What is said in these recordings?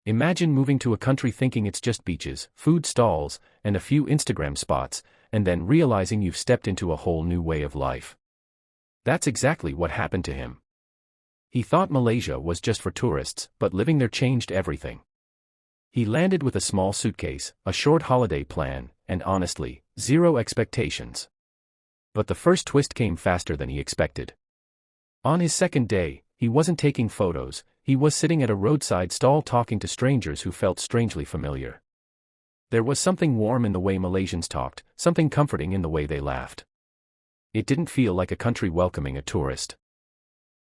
Imagine moving to a country thinking it's just beaches, food stalls, and a few Instagram spots, and then realizing you've stepped into a whole new way of life. That's exactly what happened to him. He thought Malaysia was just for tourists, but living there changed everything. He landed with a small suitcase, a short holiday plan, and honestly, zero expectations. But the first twist came faster than he expected. On his second day, he wasn't taking photos, he was sitting at a roadside stall talking to strangers who felt strangely familiar. There was something warm in the way Malaysians talked, something comforting in the way they laughed. It didn't feel like a country welcoming a tourist.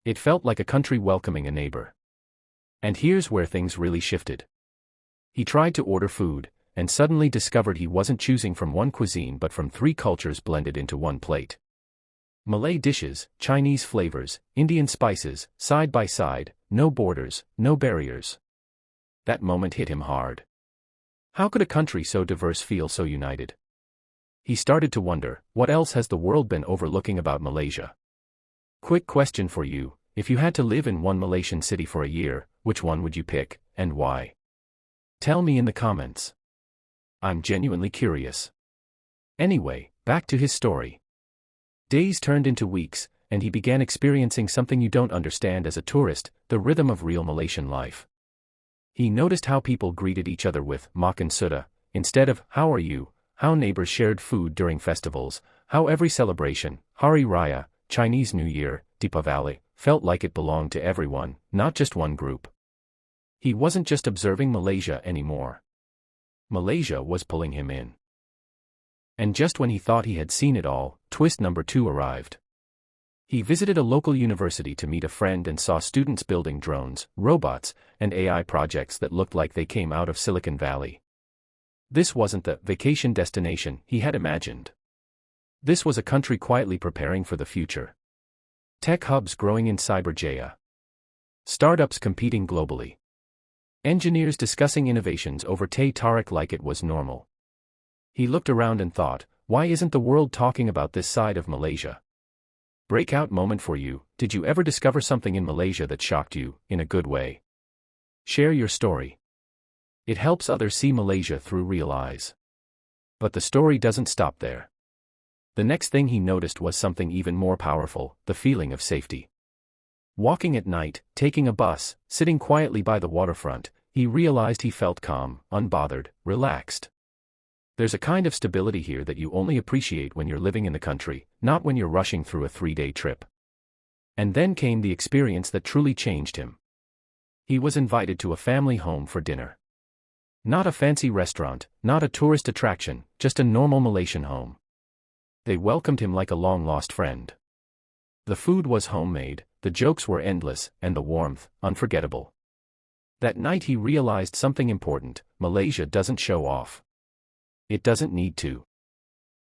It felt like a country welcoming a neighbor. And here's where things really shifted. He tried to order food, and suddenly discovered he wasn't choosing from one cuisine but from 3 cultures blended into one plate. Malay dishes, Chinese flavors, Indian spices, side by side, no borders, no barriers. That moment hit him hard. How could a country so diverse feel so united? He started to wonder, what else has the world been overlooking about Malaysia? Quick question for you, if you had to live in one Malaysian city for a year, which one would you pick, and why? Tell me in the comments. I'm genuinely curious. Anyway, back to his story. Days turned into weeks, and he began experiencing something you don't understand as a tourist, the rhythm of real Malaysian life. He noticed how people greeted each other with "makan sudah" instead of "how are you," how neighbors shared food during festivals, how every celebration, Hari Raya, Chinese New Year, Deepavali, felt like it belonged to everyone, not just one group. He wasn't just observing Malaysia anymore. Malaysia was pulling him in. And just when he thought he had seen it all, twist number 2 arrived. He visited a local university to meet a friend and saw students building drones, robots, and AI projects that looked like they came out of Silicon Valley. This wasn't the vacation destination he had imagined. This was a country quietly preparing for the future. Tech hubs growing in Cyberjaya. Startups competing globally. Engineers discussing innovations over Teh Tarik like it was normal. He looked around and thought, why isn't the world talking about this side of Malaysia? Breakout moment for you, did you ever discover something in Malaysia that shocked you, in a good way? Share your story. It helps others see Malaysia through real eyes. But the story doesn't stop there. The next thing he noticed was something even more powerful, the feeling of safety. Walking at night, taking a bus, sitting quietly by the waterfront, he realized he felt calm, unbothered, relaxed. There's a kind of stability here that you only appreciate when you're living in the country, not when you're rushing through a 3-day trip. And then came the experience that truly changed him. He was invited to a family home for dinner. Not a fancy restaurant, not a tourist attraction, just a normal Malaysian home. They welcomed him like a long-lost friend. The food was homemade, the jokes were endless, and the warmth, unforgettable. That night he realized something important: Malaysia doesn't show off. It doesn't need to.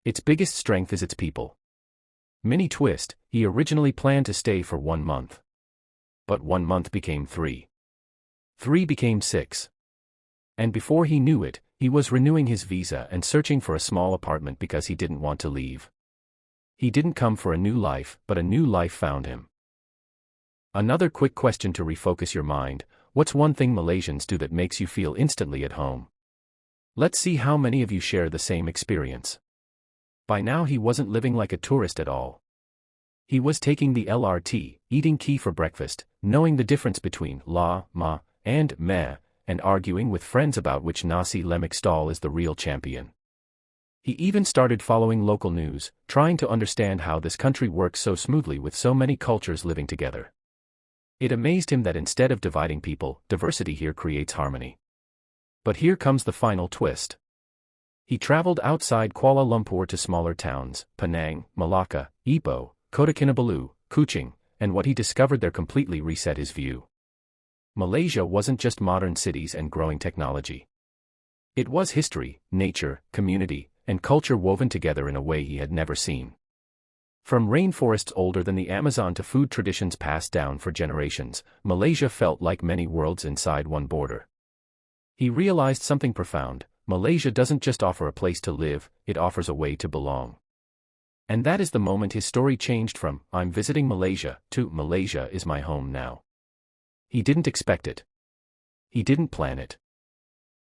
Its biggest strength is its people. Mini twist, he originally planned to stay for 1 month. But 1 month became 3. 3 became 6. And before he knew it, he was renewing his visa and searching for a small apartment because he didn't want to leave. He didn't come for a new life, but a new life found him. Another quick question to refocus your mind: what's one thing Malaysians do that makes you feel instantly at home? Let's see how many of you share the same experience. By now he wasn't living like a tourist at all. He was taking the LRT, eating kee for breakfast, knowing the difference between la, ma, and meh, and arguing with friends about which nasi lemak stall is the real champion. He even started following local news, trying to understand how this country works so smoothly with so many cultures living together. It amazed him that instead of dividing people, diversity here creates harmony. But here comes the final twist. He traveled outside Kuala Lumpur to smaller towns, Penang, Malacca, Ipoh, Kota Kinabalu, Kuching, and what he discovered there completely reset his view. Malaysia wasn't just modern cities and growing technology. It was history, nature, community, and culture woven together in a way he had never seen. From rainforests older than the Amazon to food traditions passed down for generations, Malaysia felt like many worlds inside one border. He realized something profound: Malaysia doesn't just offer a place to live, it offers a way to belong. And that is the moment his story changed from "I'm visiting Malaysia" to "Malaysia is my home now." He didn't expect it. He didn't plan it.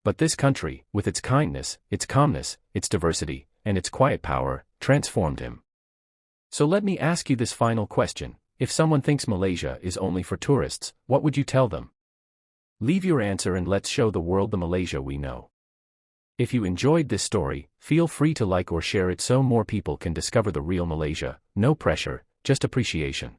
But this country, with its kindness, its calmness, its diversity, and its quiet power, transformed him. So let me ask you this final question. If someone thinks Malaysia is only for tourists, what would you tell them? Leave your answer and let's show the world the Malaysia we know. If you enjoyed this story, feel free to like or share it so more people can discover the real Malaysia. No pressure, just appreciation.